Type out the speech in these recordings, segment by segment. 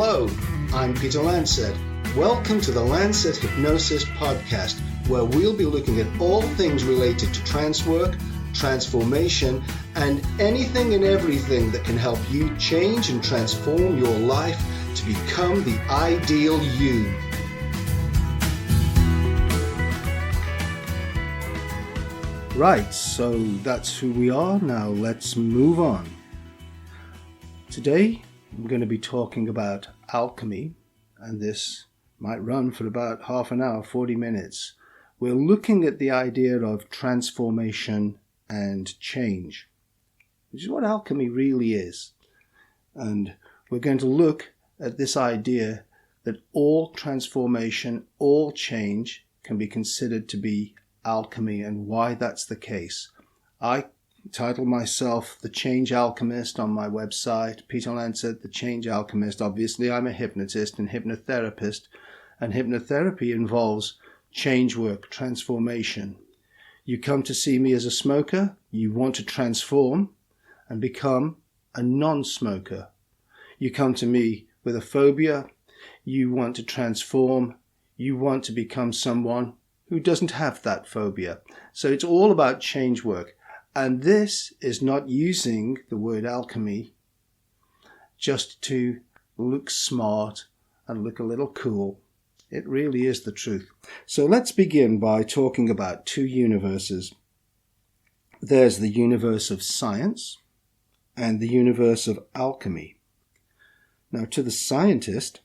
Hello, I'm Peter Lancet. Welcome to the Lancet Hypnosis Podcast, where we'll be looking at all things related to trance work, transformation, and anything and everything that can help you change and transform your life to become the ideal you. Right, so that's who we are. Now let's move on. Today I'm going to be talking about alchemy, and this might run for about half an hour, 40 minutes. We're looking at the idea of transformation and change, which is what alchemy really is. And we're going to look at this idea that all transformation, all change can be considered to be alchemy, and why that's the case. I title myself The Change Alchemist on my website, Peter Lancet, The Change Alchemist. Obviously, I'm a hypnotist and hypnotherapist, and hypnotherapy involves change work, transformation. You come to see me as a smoker, you want to transform and become a non-smoker. You come to me with a phobia, you want to transform, you want to become someone who doesn't have that phobia. So it's all about change work. And this is not using the word alchemy just to look smart and look a little cool. It really is the truth. So let's begin by talking about two universes. There's the universe of science and the universe of alchemy. Now, to the scientist,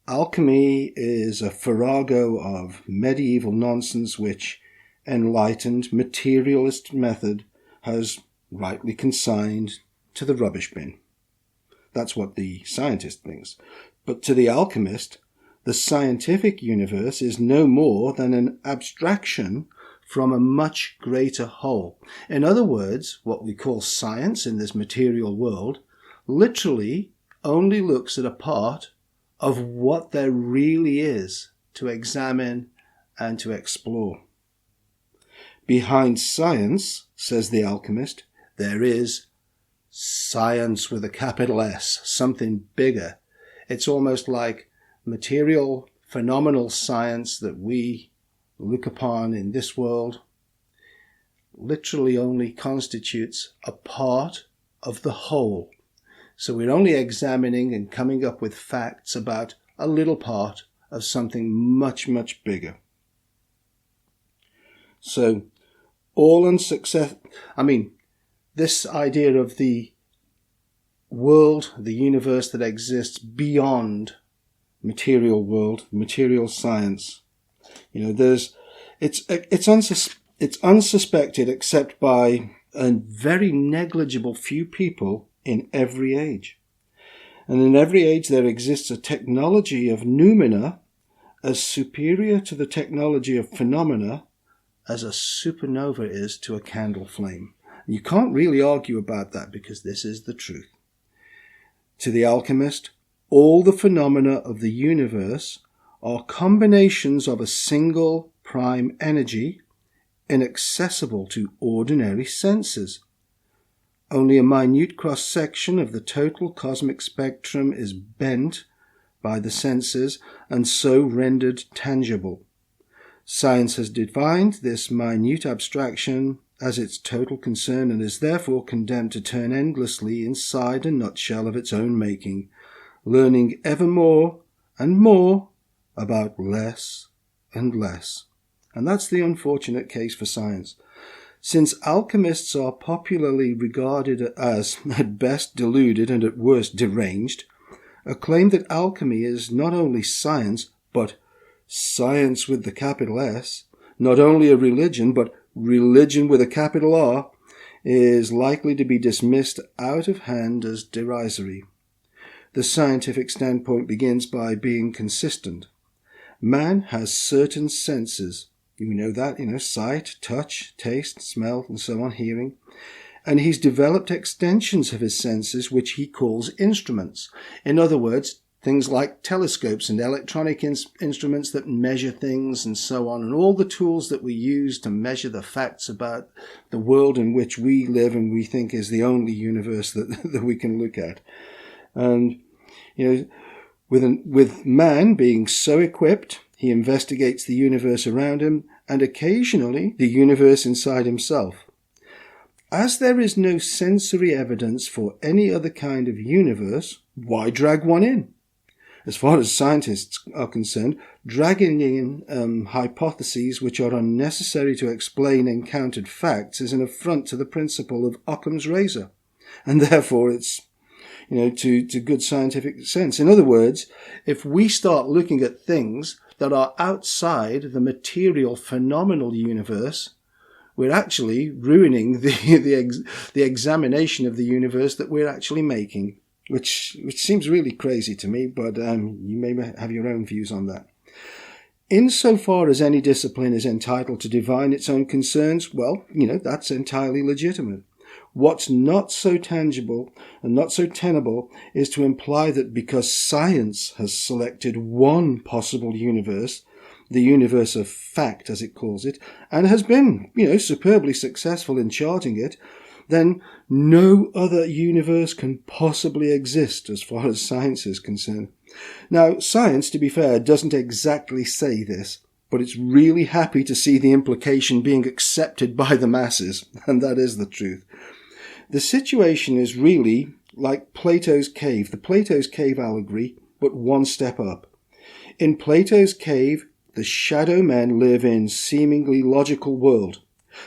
alchemy is a farrago of medieval nonsense which enlightened materialist method has rightly consigned to the rubbish bin. That's what the scientist thinks. But to the alchemist, the scientific universe is no more than an abstraction from a much greater whole. In other words, what we call science in this material world literally only looks at a part of what there really is to examine and to explore. Behind science, says the alchemist, there is science with a capital S, something bigger. It's almost like material, phenomenal science that we look upon in this world literally only constitutes a part of the whole. So we're only examining and coming up with facts about a little part of something much, much bigger. So this idea of the world, the universe that exists beyond material world, material science, it's unsuspected except by a very negligible few people in every age. And in every age there exists a technology of noumena as superior to the technology of phenomena as a supernova is to a candle flame. And you can't really argue about that because this is the truth. To the alchemist, all the phenomena of the universe are combinations of a single prime energy inaccessible to ordinary senses. Only a minute cross-section of the total cosmic spectrum is bent by the senses and so rendered tangible. Science has defined this minute abstraction as its total concern and is therefore condemned to turn endlessly inside a nutshell of its own making, learning ever more and more about less and less. And that's the unfortunate case for science. Since alchemists are popularly regarded as, at best, deluded and at worst, deranged, a claim that alchemy is not only science, but science with the capital S, not only a religion, but religion with a capital R, is likely to be dismissed out of hand as derisory. The scientific standpoint begins by being consistent. Man has certain senses. You know that, sight, touch, taste, smell, and so on, hearing. And he's developed extensions of his senses, which he calls instruments. In other words, things like telescopes and electronic instruments that measure things and so on, and all the tools that we use to measure the facts about the world in which we live and we think is the only universe that we can look at. And, With man being so equipped, he investigates the universe around him and occasionally the universe inside himself. As there is no sensory evidence for any other kind of universe, why drag one in? As far as scientists are concerned, dragging in hypotheses which are unnecessary to explain encountered facts is an affront to the principle of Occam's razor, and therefore it's to good scientific sense. In other words, if we start looking at things that are outside the material phenomenal universe, we're actually ruining the examination of the universe that we're actually making, which seems really crazy to me, but you may have your own views on that. Insofar as any discipline is entitled to divine its own concerns, well, that's entirely legitimate. What's not so tangible and not so tenable is to imply that because science has selected one possible universe, the universe of fact, as it calls it, and has been, superbly successful in charting it, then no other universe can possibly exist as far as science is concerned. Now, science, to be fair, doesn't exactly say this, but it's really happy to see the implication being accepted by the masses, and that is the truth. The situation is really like Plato's cave, the Plato's cave allegory, but one step up. In Plato's cave, the shadow men live in seemingly logical world.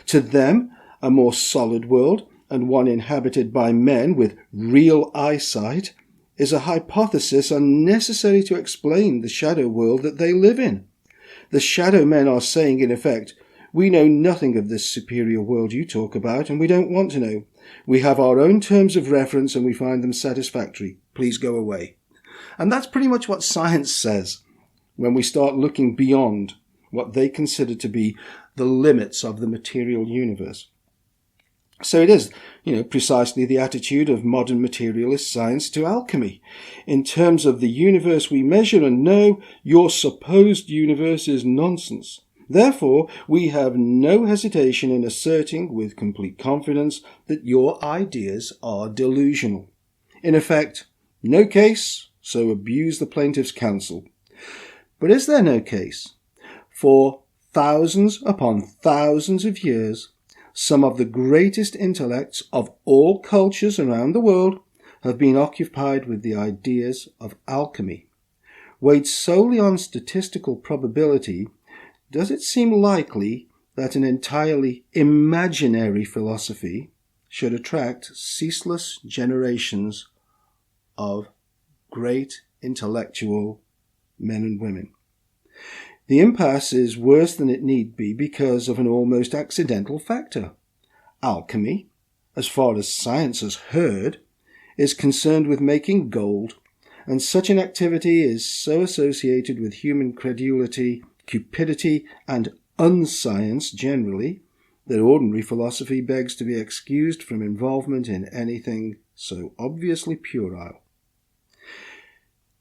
To them, a more solid world, and one inhabited by men with real eyesight, is a hypothesis unnecessary to explain the shadow world that they live in. The shadow men are saying, in effect, we know nothing of this superior world you talk about, and we don't want to know. We have our own terms of reference and we find them satisfactory. Please go away. And that's pretty much what science says when we start looking beyond what they consider to be the limits of the material universe. So it is, precisely the attitude of modern materialist science to alchemy. In terms of the universe we measure and know, your supposed universe is nonsense. Therefore, we have no hesitation in asserting with complete confidence that your ideas are delusional. In effect, no case, so abuse the plaintiff's counsel. But is there no case? For thousands upon thousands of years, some of the greatest intellects of all cultures around the world have been occupied with the ideas of alchemy. Weighed solely on statistical probability, does it seem likely that an entirely imaginary philosophy should attract ceaseless generations of great intellectual men and women? The impasse is worse than it need be because of an almost accidental factor. Alchemy, as far as science has heard, is concerned with making gold, and such an activity is so associated with human credulity, cupidity, and unscience generally, that ordinary philosophy begs to be excused from involvement in anything so obviously puerile.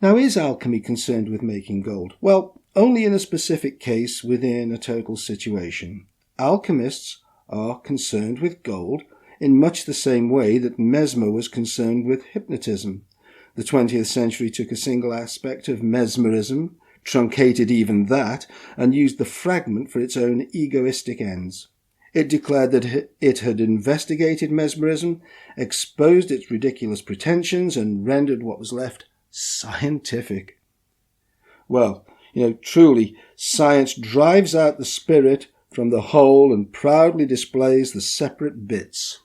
Now, is alchemy concerned with making gold? Well, only in a specific case within a total situation. Alchemists are concerned with gold in much the same way that Mesmer was concerned with hypnotism. The 20th century took a single aspect of mesmerism, truncated even that, and used the fragment for its own egoistic ends. It declared that it had investigated mesmerism, exposed its ridiculous pretensions, and rendered what was left scientific. Well, truly, science drives out the spirit from the whole and proudly displays the separate bits.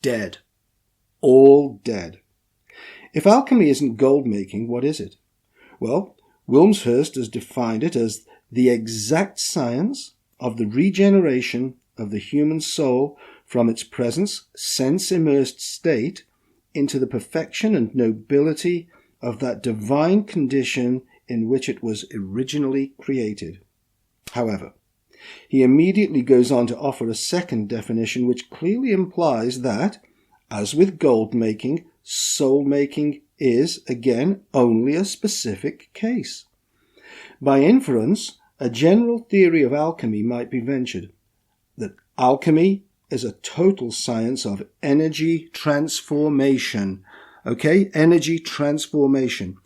Dead. All dead. If alchemy isn't gold making, what is it? Well, Wilmshurst has defined it as the exact science of the regeneration of the human soul from its present sense-immersed state into the perfection and nobility of that divine condition in which it was originally created. However, he immediately goes on to offer a second definition which clearly implies that, as with gold making, soul making is, again, only a specific case. By inference, a general theory of alchemy might be ventured, that alchemy is a total science of energy transformation. Okay? Energy transformation.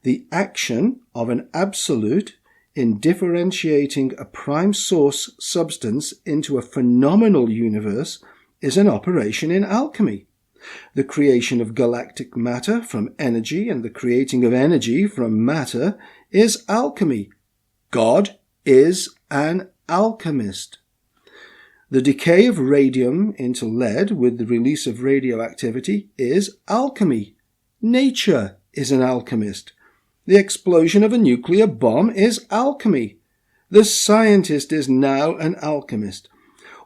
The action of an absolute in differentiating a prime source substance into a phenomenal universe is an operation in alchemy. The creation of galactic matter from energy and the creating of energy from matter is alchemy. God is an alchemist. The decay of radium into lead with the release of radioactivity is alchemy. Nature is an alchemist. The explosion of a nuclear bomb is alchemy. The scientist is now an alchemist.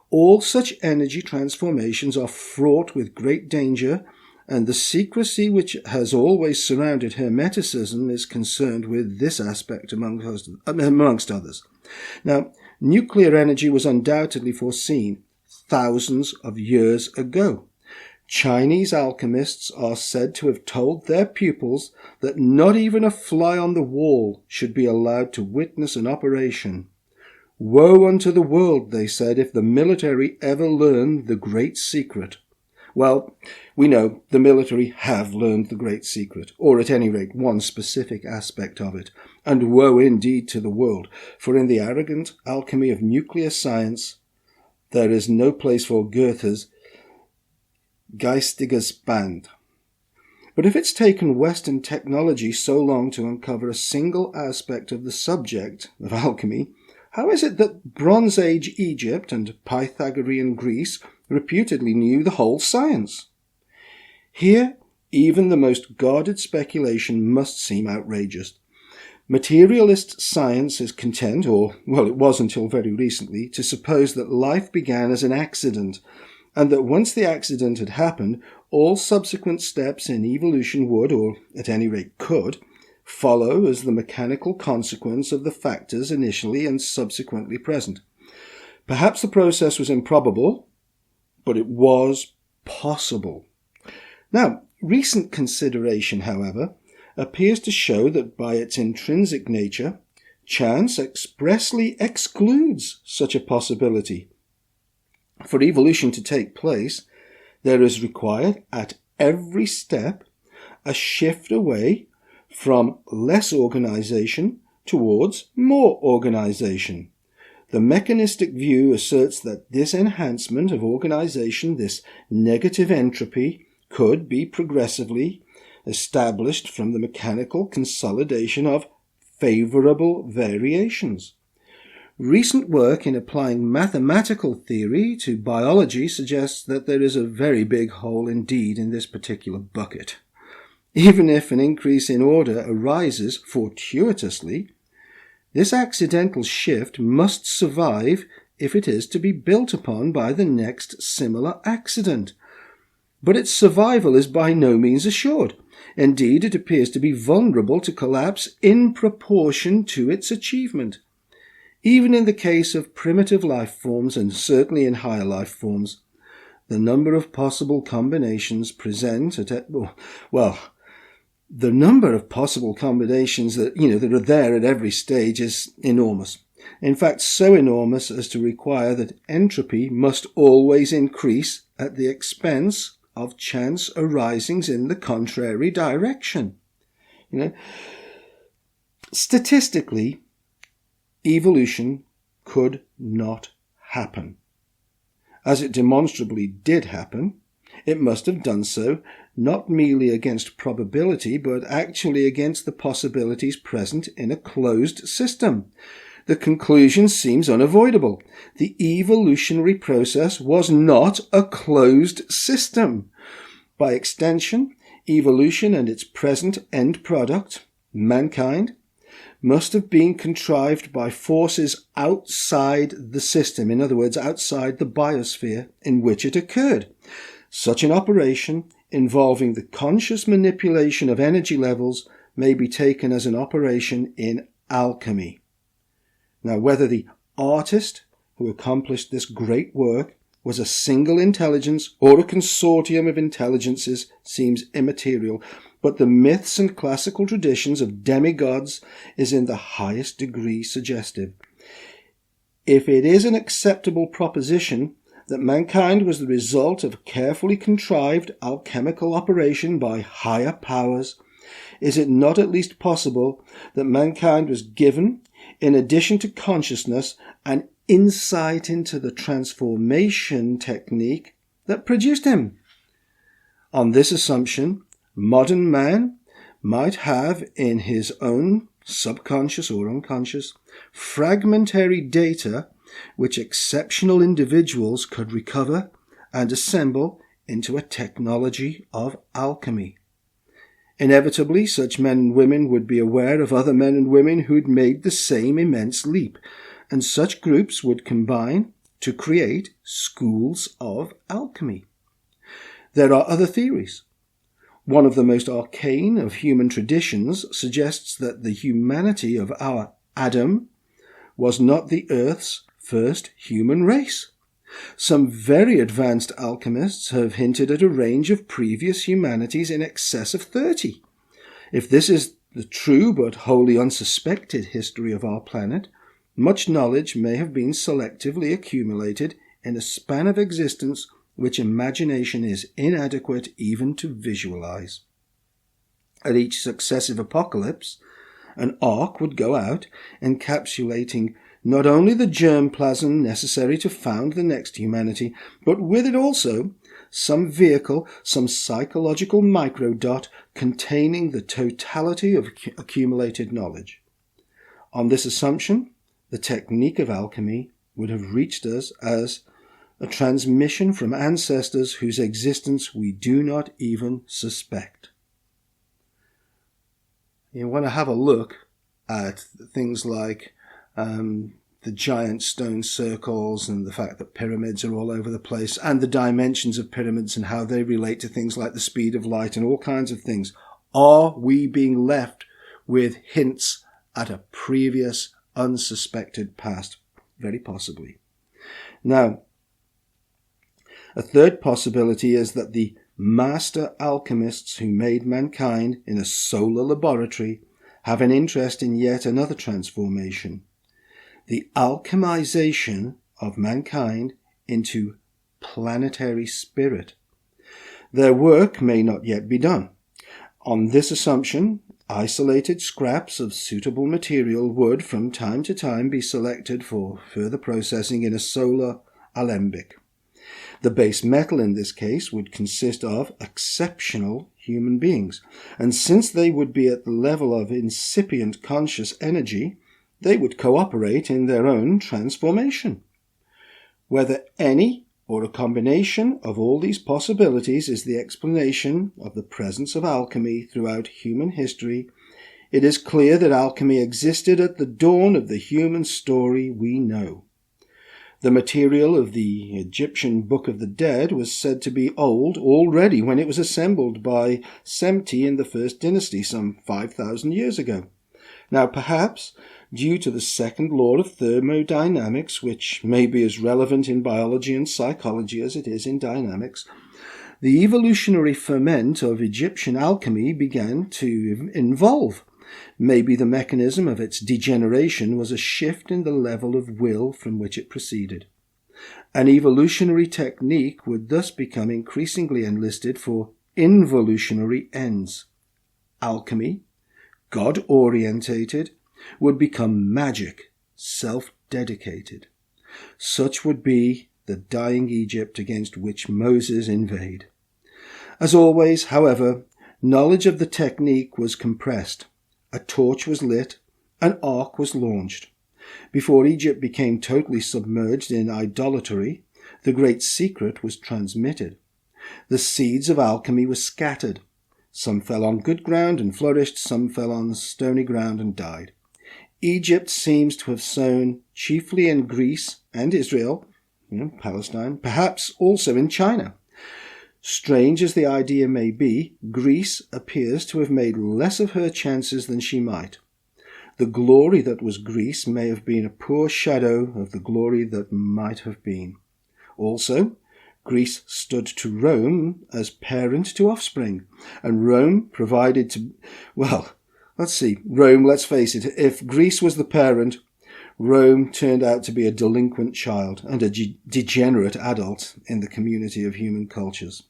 All such energy transformations are fraught with great danger, and the secrecy which has always surrounded Hermeticism is concerned with this aspect amongst others. Now, nuclear energy was undoubtedly foreseen thousands of years ago. Chinese alchemists are said to have told their pupils that not even a fly on the wall should be allowed to witness an operation. Woe unto the world, they said, if the military ever learned the great secret. Well, we know the military have learned the great secret, or at any rate one specific aspect of it, and woe indeed to the world, for in the arrogant alchemy of nuclear science there is no place for Goethe's geistiges Band. But if it's taken Western technology so long to uncover a single aspect of the subject of alchemy, how is it that Bronze Age Egypt and Pythagorean Greece reputedly knew the whole science? Here, even the most guarded speculation must seem outrageous. Materialist science is content, or, well, it was until very recently, to suppose that life began as an accident, and that once the accident had happened, all subsequent steps in evolution would, or at any rate could, follow as the mechanical consequence of the factors initially and subsequently present. Perhaps the process was improbable, but it was possible. Now, recent consideration, however, appears to show that by its intrinsic nature, chance expressly excludes such a possibility. For evolution to take place, there is required at every step a shift away from less organization towards more organization. The mechanistic view asserts that this enhancement of organization, this negative entropy, could be progressively established from the mechanical consolidation of favorable variations. Recent work in applying mathematical theory to biology suggests that there is a very big hole indeed in this particular bucket. Even if an increase in order arises fortuitously, this accidental shift must survive if it is to be built upon by the next similar accident. But its survival is by no means assured. Indeed, it appears to be vulnerable to collapse in proportion to its achievement. Even in the case of primitive life forms, and certainly in higher life forms, the number of possible combinations present the number of possible combinations that are there at every stage is enormous. In fact, so enormous as to require that entropy must always increase at the expense of chance arisings in the contrary direction. Statistically, evolution could not happen. As it demonstrably did happen, it must have done so not merely against probability, but actually against the possibilities present in a closed system. The conclusion seems unavoidable. The evolutionary process was not a closed system. By extension, evolution and its present end product, mankind, must have been contrived by forces outside the system, in other words, outside the biosphere in which it occurred. Such an operation, involving the conscious manipulation of energy levels, may be taken as an operation in alchemy. Now, whether the artist who accomplished this great work was a single intelligence or a consortium of intelligences seems immaterial, but the myths and classical traditions of demigods is in the highest degree suggestive. If it is an acceptable proposition that mankind was the result of a carefully contrived alchemical operation by higher powers, Is it not at least possible that mankind was given, in addition to consciousness, an insight into the transformation technique that produced him? On this assumption, modern man might have in his own subconscious or unconscious fragmentary data which exceptional individuals could recover and assemble into a technology of alchemy. Inevitably, such men and women would be aware of other men and women who'd made the same immense leap, and such groups would combine to create schools of alchemy. There are other theories. One of the most arcane of human traditions suggests that the humanity of our Adam was not the Earth's first human race. Some very advanced alchemists have hinted at a range of previous humanities in excess of 30. If this is the true but wholly unsuspected history of our planet, much knowledge may have been selectively accumulated in a span of existence which imagination is inadequate even to visualize. At each successive apocalypse, an ark would go out, encapsulating not only the germplasm necessary to found the next humanity, but with it also some vehicle, some psychological microdot containing the totality of accumulated knowledge. On this assumption, the technique of alchemy would have reached us as a transmission from ancestors whose existence we do not even suspect. You want to have a look at things like the giant stone circles and the fact that pyramids are all over the place, and the dimensions of pyramids and how they relate to things like the speed of light and all kinds of things. Are we being left with hints at a previous unsuspected past? Very possibly. Now, a third possibility is that the master alchemists who made mankind in a solar laboratory have an interest in yet another transformation, the alchemization of mankind into planetary spirit. Their work may not yet be done. On this assumption, isolated scraps of suitable material would from time to time be selected for further processing in a solar alembic. The base metal in this case would consist of exceptional human beings, and since they would be at the level of incipient conscious energy, they would cooperate in their own transformation. Whether any or a combination of all these possibilities is the explanation of the presence of alchemy throughout human history, it is clear that alchemy existed at the dawn of the human story we know. The material of the Egyptian Book of the Dead was said to be old already when it was assembled by Semti in the First Dynasty some 5,000 years ago. Now perhaps, due to the second law of thermodynamics, which may be as relevant in biology and psychology as it is in dynamics, the evolutionary ferment of Egyptian alchemy began to evolve. Maybe the mechanism of its degeneration was a shift in the level of will from which it proceeded. An evolutionary technique would thus become increasingly enlisted for involutionary ends. Alchemy, God-orientated, would become magic, self-dedicated. Such would be the dying Egypt against which Moses inveighed. As always, however, knowledge of the technique was compressed. A torch was lit, an ark was launched. Before Egypt became totally submerged in idolatry, the great secret was transmitted. The seeds of alchemy were scattered. Some fell on good ground and flourished, some fell on stony ground and died. Egypt seems to have sown chiefly in Greece and Israel, Palestine, perhaps also in China. Strange as the idea may be, Greece appears to have made less of her chances than she might. The glory that was Greece may have been a poor shadow of the glory that might have been. Also, Greece stood to Rome as parent to offspring, and Rome provided to... Rome, let's face it, if Greece was the parent, Rome turned out to be a delinquent child and a degenerate adult in the community of human cultures.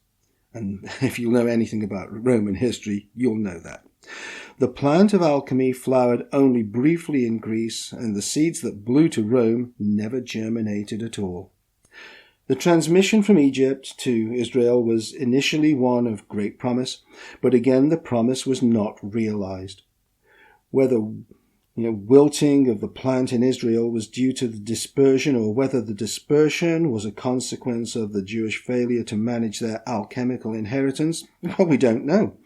And if you know anything about Roman history, you'll know that. The plant of alchemy flowered only briefly in Greece, and the seeds that blew to Rome never germinated at all. The transmission from Egypt to Israel was initially one of great promise, but again the promise was not realized. Whether wilting of the plant in Israel was due to the dispersion, or whether the dispersion was a consequence of the Jewish failure to manage their alchemical inheritance, well, we don't know.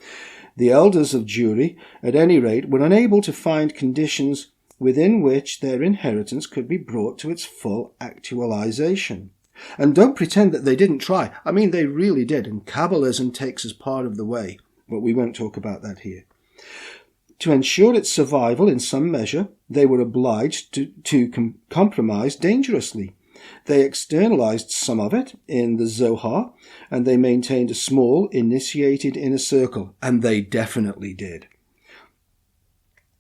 The elders of Jewry, at any rate, were unable to find conditions within which their inheritance could be brought to its full actualization. And don't pretend that they didn't try. I mean, they really did, and Kabbalism takes us part of the way, but we won't talk about that here. To ensure its survival in some measure, they were obliged to compromise dangerously. They externalized some of it in the Zohar, and they maintained a small, initiated inner circle, and they definitely did.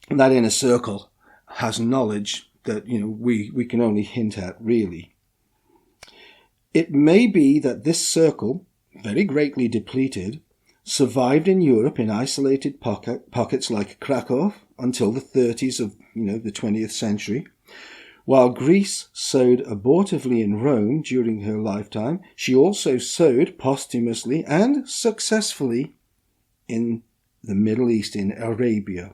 That inner circle has knowledge that, we can only hint at, really. It may be that this circle, very greatly depleted, survived in Europe in isolated pockets like Krakow until the 30s of the 20th century. While Greece sowed abortively in Rome during her lifetime, she also sowed posthumously and successfully in the Middle East, in Arabia.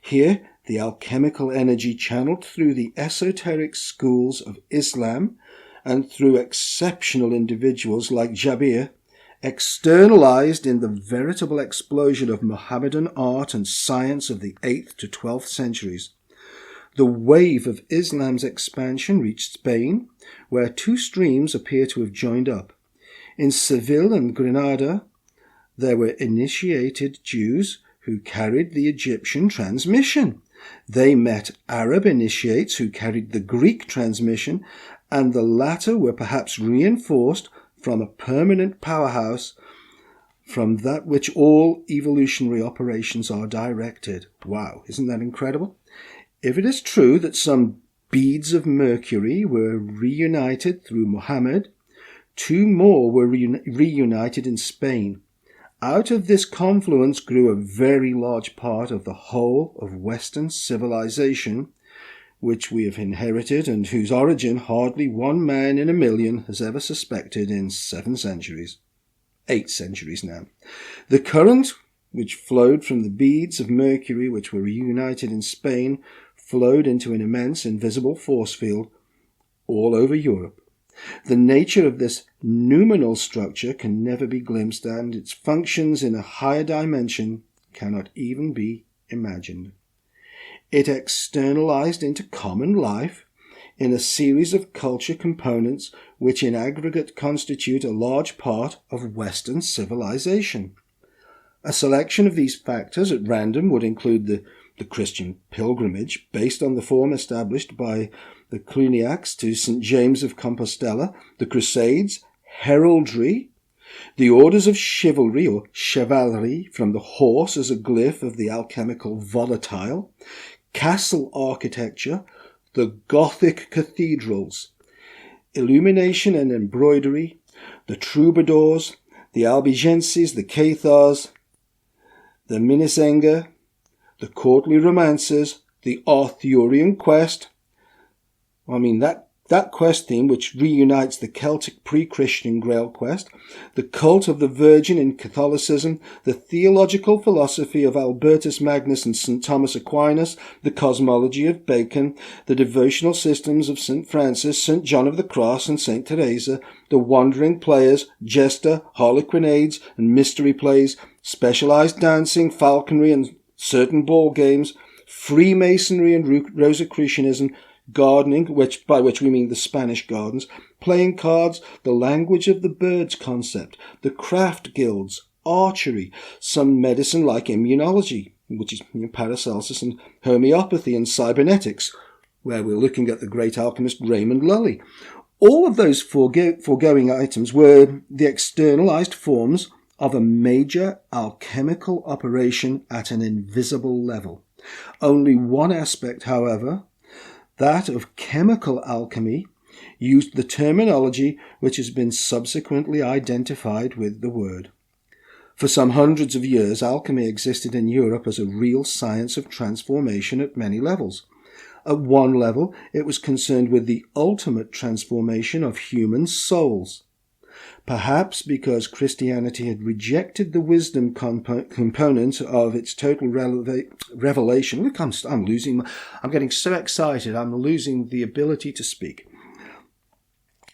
Here, the alchemical energy channeled through the esoteric schools of Islam and through exceptional individuals like Jabir, externalized in the veritable explosion of Mohammedan art and science of the 8th to 12th centuries. The wave of Islam's expansion reached Spain, where two streams appear to have joined up. In Seville and Granada, there were initiated Jews who carried the Egyptian transmission. They met Arab initiates who carried the Greek transmission, and the latter were perhaps reinforced from a permanent powerhouse from that which all evolutionary operations are directed. Wow, isn't that incredible? If it is true that some beads of mercury were reunited through Muhammad, two more were reunited in Spain. Out of this confluence grew a very large part of the whole of Western civilization, which we have inherited and whose origin hardly one man in a million has ever suspected in 7 centuries. 8 centuries now. The current which flowed from the beads of mercury which were reunited in Spain flowed into an immense invisible force field all over Europe. The nature of this noumenal structure can never be glimpsed, and its functions in a higher dimension cannot even be imagined. It externalized into common life in a series of culture components which in aggregate constitute a large part of Western civilization. A selection of these factors at random would include the Christian pilgrimage, based on the form established by the Cluniacs to St. James of Compostela, the Crusades, heraldry, the orders of chivalry or chevalerie, from the horse as a glyph of the alchemical volatile, castle architecture, the Gothic cathedrals, illumination and embroidery, the troubadours, the Albigenses, the Cathars, the Minnesänger, the courtly romances, the Arthurian quest. That quest theme which reunites the Celtic pre-Christian Grail quest, the cult of the Virgin in Catholicism, the theological philosophy of Albertus Magnus and St. Thomas Aquinas, the cosmology of Bacon, the devotional systems of St. Francis, St. John of the Cross and St. Teresa, the wandering players, jester, harlequinades and mystery plays, specialized dancing, falconry and certain ball games, Freemasonry and Rosicrucianism, gardening, by which we mean the Spanish gardens, playing cards, the language of the birds concept, the craft guilds, archery, some medicine like immunology, which is Paracelsus, and homeopathy and cybernetics, where we're looking at the great alchemist Raymond Lully. All of those foregoing items were the externalized forms of a major alchemical operation at an invisible level. Only one aspect, however, that of chemical alchemy, used the terminology which has been subsequently identified with the word. For some hundreds of years, alchemy existed in Europe as a real science of transformation at many levels. At one level, it was concerned with the ultimate transformation of human souls. Perhaps because Christianity had rejected the wisdom component of its total revelation. Look, I'm getting so excited, I'm losing the ability to speak.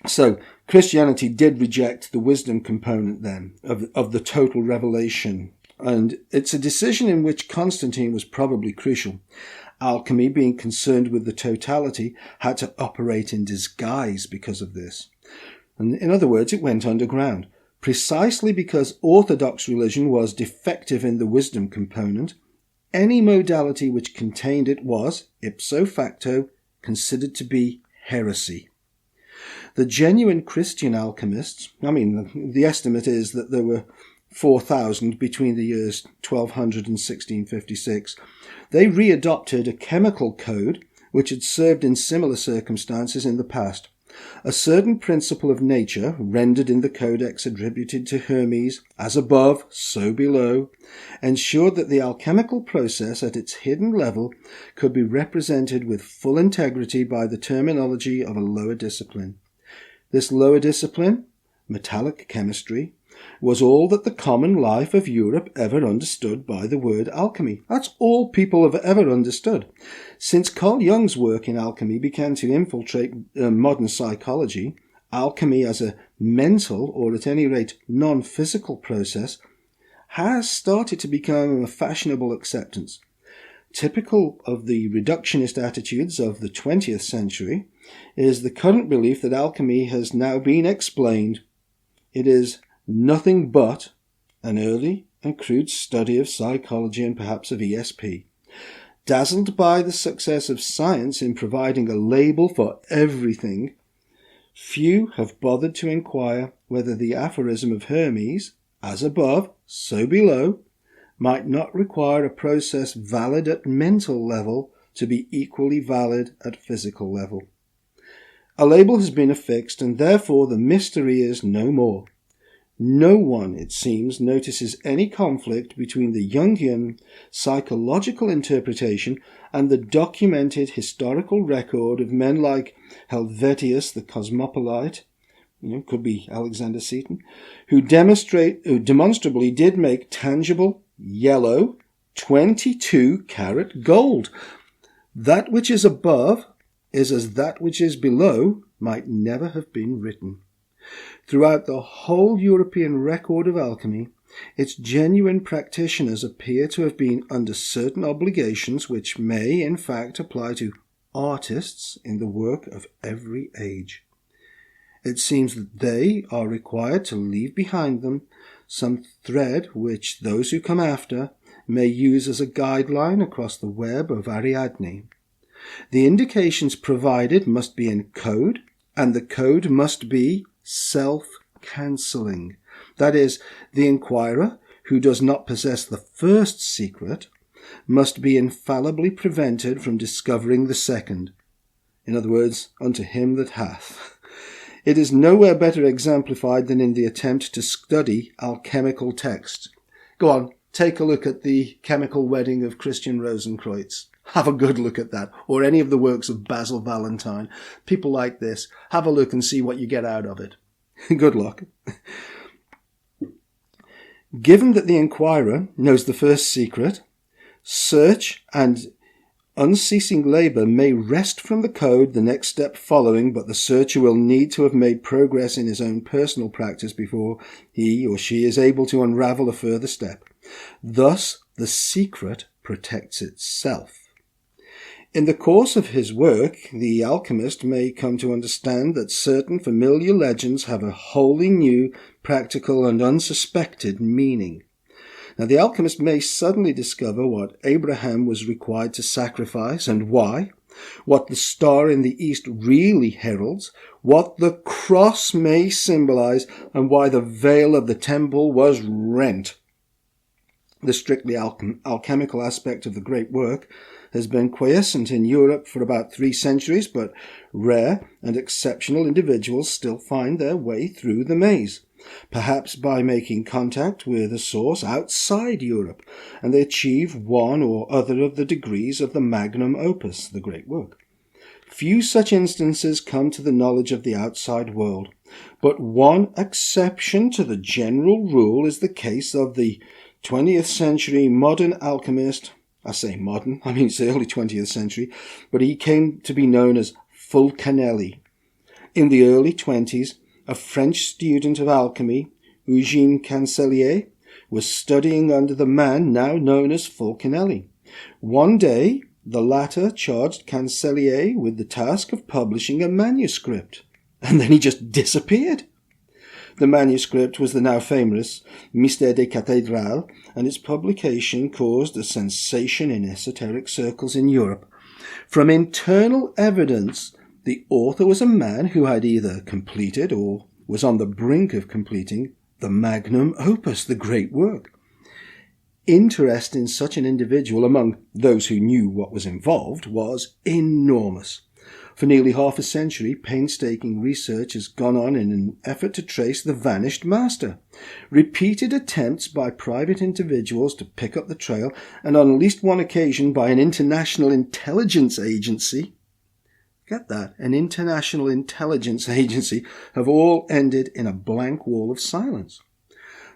So, Christianity did reject the wisdom component then of the total revelation, and it's a decision in which Constantine was probably crucial. Alchemy, being concerned with the totality, had to operate in disguise because of this. And in other words, it went underground. Precisely because orthodox religion was defective in the wisdom component, any modality which contained it was, ipso facto, considered to be heresy. The genuine Christian alchemists, the estimate is that there were 4,000 between the years 1200 and 1656, they readopted a chemical code which had served in similar circumstances in the past. A certain principle of nature, rendered in the codex attributed to Hermes, as above, so below, ensured that the alchemical process at its hidden level could be represented with full integrity by the terminology of a lower discipline. This lower discipline, metallic chemistry, was all that the common life of Europe ever understood by the word alchemy. That's all people have ever understood. Since Carl Jung's work in alchemy began to infiltrate modern psychology, alchemy as a mental, or at any rate non-physical process, has started to become a fashionable acceptance. Typical of the reductionist attitudes of the 20th century is the current belief that alchemy has now been explained. It is nothing but an early and crude study of psychology and perhaps of ESP. Dazzled by the success of science in providing a label for everything, few have bothered to inquire whether the aphorism of Hermes, as above, so below, might not require a process valid at mental level to be equally valid at physical level. A label has been affixed, and therefore the mystery is no more. No one, it seems, notices any conflict between the Jungian psychological interpretation and the documented historical record of men like Helvetius the Cosmopolite, could be Alexander Seton, who demonstrably did make tangible, yellow, 22-carat gold. That which is above is as that which is below might never have been written. Throughout the whole European record of alchemy, its genuine practitioners appear to have been under certain obligations which may, in fact, apply to artists in the work of every age. It seems that they are required to leave behind them some thread which those who come after may use as a guideline across the web of Ariadne. The indications provided must be in code, and the code must be self-cancelling. That is, the inquirer, who does not possess the first secret, must be infallibly prevented from discovering the second. In other words, unto him that hath. It is nowhere better exemplified than in the attempt to study alchemical texts. Go on, take a look at the Chemical Wedding of Christian Rosenkreutz. Have a good look at that, or any of the works of Basil Valentine. People like this. Have a look and see what you get out of it. Good luck. Given that the inquirer knows the first secret, search and unceasing labour may wrest from the code the next step following, but the searcher will need to have made progress in his own personal practice before he or she is able to unravel a further step. Thus, the secret protects itself. In the course of his work, the alchemist may come to understand that certain familiar legends have a wholly new, practical and unsuspected meaning. Now, the alchemist may suddenly discover what Abraham was required to sacrifice and why, what the star in the east really heralds, what the cross may symbolize, and why the veil of the temple was rent. The strictly alchemical aspect of the great work has been quiescent in Europe for about 3 centuries, but rare and exceptional individuals still find their way through the maze. perhaps by making contact with a source outside Europe, and they achieve one or other of the degrees of the magnum opus, the great work. Few such instances come to the knowledge of the outside world, but one exception to the general rule is the case of the 20th century modern alchemist. I say modern, I mean it's the early 20th century, but he came to be known as Fulcanelli. In the early 20s, a French student of alchemy, Eugène Cancellier, was studying under the man now known as Fulcanelli. One day, the latter charged Cancellier with the task of publishing a manuscript, and then he just disappeared. The manuscript was the now famous Mystère des Cathédrales, and its publication caused a sensation in esoteric circles in Europe. From internal evidence, the author was a man who had either completed or was on the brink of completing the magnum opus, the great work. Interest in such an individual among those who knew what was involved was enormous. For nearly half a century, painstaking research has gone on in an effort to trace the vanished master. Repeated attempts by private individuals to pick up the trail, and on at least one occasion by an international intelligence agency, get that, an international intelligence agency, have all ended in a blank wall of silence.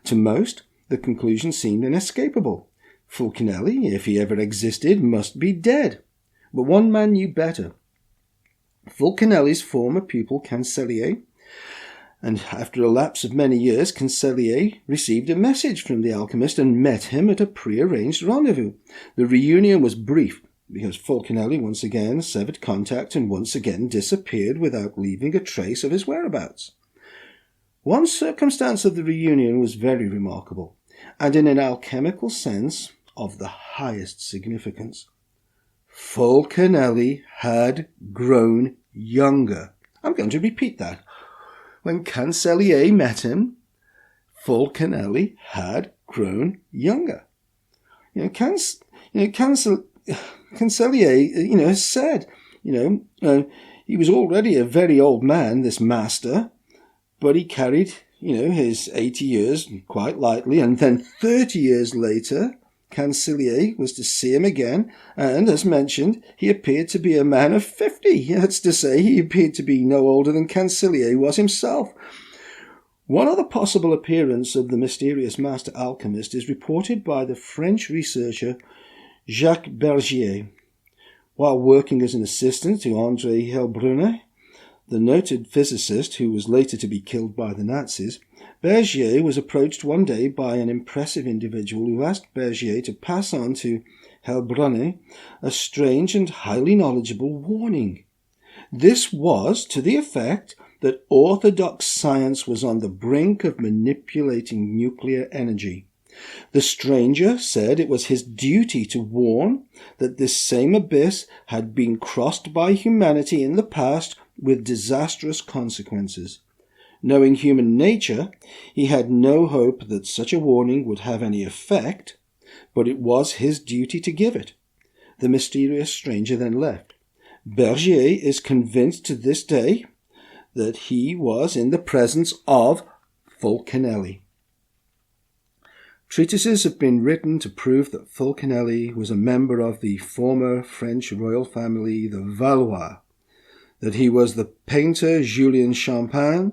To most, the conclusion seemed inescapable. Fulcanelli, if he ever existed, must be dead. But one man knew better. Fulcanelli's former pupil Cancellier, and after a lapse of many years, Cancellier received a message from the alchemist and met him at a pre-arranged rendezvous. The reunion was brief, because Fulcanelli once again severed contact and once again disappeared without leaving a trace of his whereabouts. One circumstance of the reunion was very remarkable, and in an alchemical sense of the highest significance. Fulcanelli had grown younger. I'm going to repeat that. When Cancellier met him, Fulcanelli had grown younger. Cancellier, has said, he was already a very old man, this master, but he carried, his 80 years quite lightly, and then 30 years later, Cancellier was to see him again, and, as mentioned, he appeared to be a man of 50. That's to say, he appeared to be no older than Cancellier was himself. One other possible appearance of the mysterious master alchemist is reported by the French researcher Jacques Bergier. While working as an assistant to André Helbrunner, the noted physicist who was later to be killed by the Nazis, Bergier was approached one day by an impressive individual who asked Bergier to pass on to Helbrunner a strange and highly knowledgeable warning. This was to the effect that orthodox science was on the brink of manipulating nuclear energy. The stranger said it was his duty to warn that this same abyss had been crossed by humanity in the past with disastrous consequences. Knowing human nature, he had no hope that such a warning would have any effect, but it was his duty to give it. The mysterious stranger then left. Bergier is convinced to this day that he was in the presence of Fulcanelli. Treatises have been written to prove that Fulcanelli was a member of the former French royal family, the Valois, that he was the painter Julien Champagne,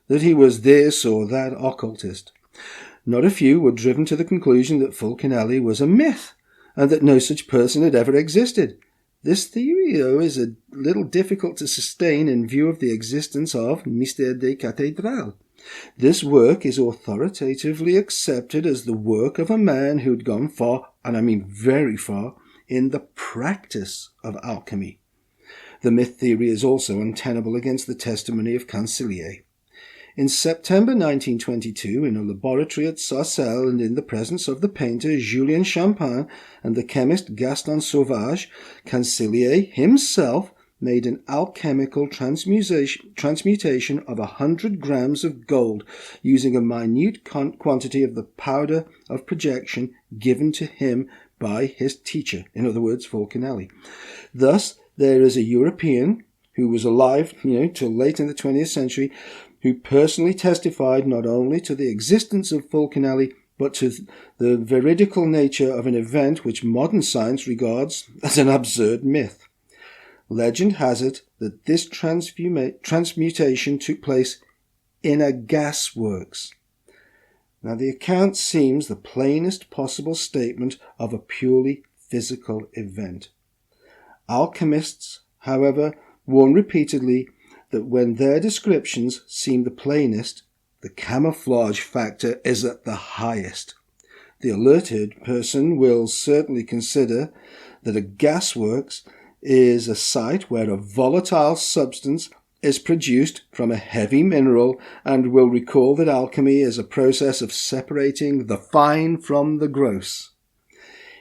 that he was this or that occultist. Not a few were driven to the conclusion that Fulcanelli was a myth, and that no such person had ever existed. This theory, though, is a little difficult to sustain in view of the existence of Mystère des Cathédrales. This work is authoritatively accepted as the work of a man who'd gone far, and I mean very far, in the practice of alchemy. The myth theory is also untenable against the testimony of Cancellier. In September 1922, in a laboratory at Sarcelles and in the presence of the painter Julien Champagne and the chemist Gaston Sauvage, Cancellier himself made an alchemical transmutation of 100 grams of gold using a minute quantity of the powder of projection given to him by his teacher, in other words, Fulcanelli. Thus, there is a European who was alive, till late in the 20th century, who personally testified not only to the existence of Fulcanelli, but to the veridical nature of an event which modern science regards as an absurd myth. Legend has it that this transmutation took place in a gasworks. Now, the account seems the plainest possible statement of a purely physical event. Alchemists, however, warn repeatedly that when their descriptions seem the plainest, the camouflage factor is at the highest. The alerted person will certainly consider that a gasworks is a site where a volatile substance is produced from a heavy mineral, and will recall that alchemy is a process of separating the fine from the gross.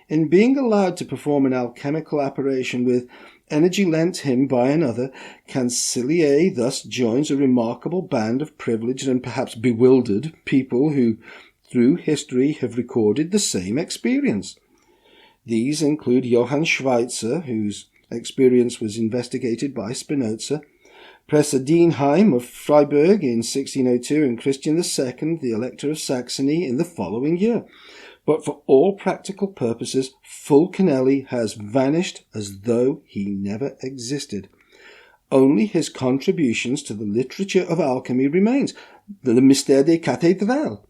In being allowed to perform an alchemical operation with energy lent him by another, Cancellier thus joins a remarkable band of privileged and perhaps bewildered people who, through history, have recorded the same experience. These include Johann Schweitzer, whose experience was investigated by Spinoza, Pressedienheim of Freiburg in 1602, and Christian II, the Elector of Saxony, in the following year. But for all practical purposes, Fulcanelli has vanished as though he never existed. Only his contributions to the literature of alchemy remains, the Mystère des Cathédrales.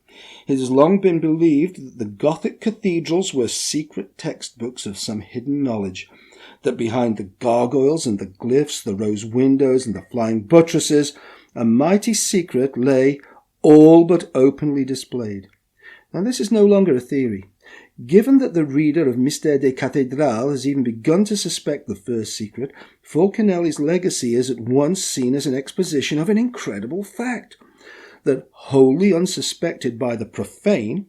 It has long been believed that the Gothic cathedrals were secret textbooks of some hidden knowledge, that behind the gargoyles and the glyphs, the rose windows and the flying buttresses, a mighty secret lay, all but openly displayed. Now, this is no longer a theory. Given that the reader of Mystère des Cathédrales has even begun to suspect the first secret, Fulcanelli's legacy is at once seen as an exposition of an incredible fact, that wholly unsuspected by the profane,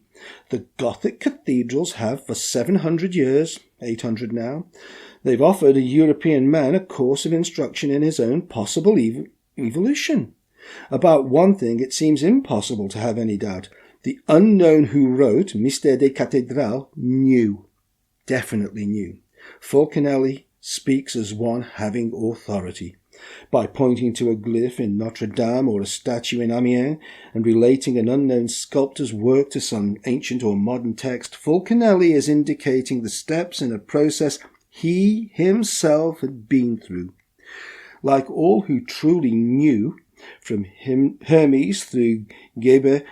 the Gothic cathedrals have for 700 years, 800 now, they've offered a European man a course of instruction in his own possible evolution. About one thing it seems impossible to have any doubt. The unknown who wrote Mystère des Cathédrales knew, definitely knew. Fulcanelli speaks as one having authority. By pointing to a glyph in Notre Dame or a statue in Amiens and relating an unknown sculptor's work to some ancient or modern text, Fulcanelli is indicating the steps in a process he himself had been through. Like all who truly knew, from Hermes through Geber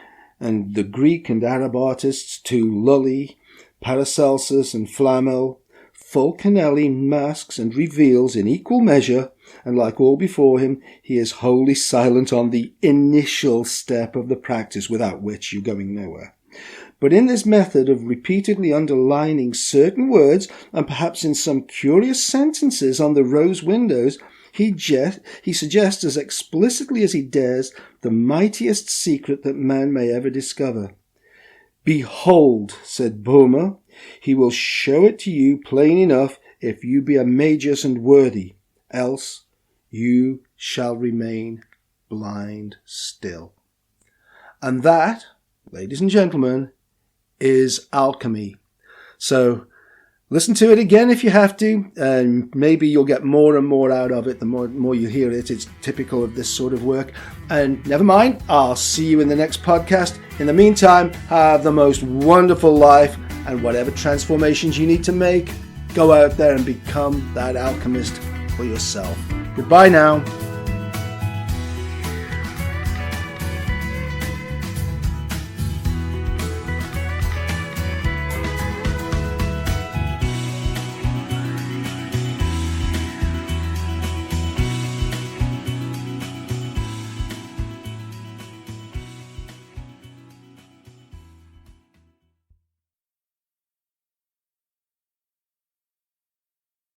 and the Greek and Arab artists to Lully, Paracelsus and Flamel, Fulcanelli masks and reveals in equal measure, and like all before him, he is wholly silent on the initial step of the practice, without which you're going nowhere. But in this method of repeatedly underlining certain words, and perhaps in some curious sentences on the rose windows, he suggests as explicitly as he dares the mightiest secret that man may ever discover. "Behold," said Boehmer, "he will show it to you plain enough if you be a magus and worthy, else you shall remain blind still." And that, ladies and gentlemen, is alchemy. So listen to it again if you have to, and maybe you'll get more and more out of it the more you hear it. It's typical of this sort of work. And never mind, I'll see you in the next podcast. In the meantime, have the most wonderful life, and whatever transformations you need to make, go out there and become that alchemist for yourself. Goodbye now.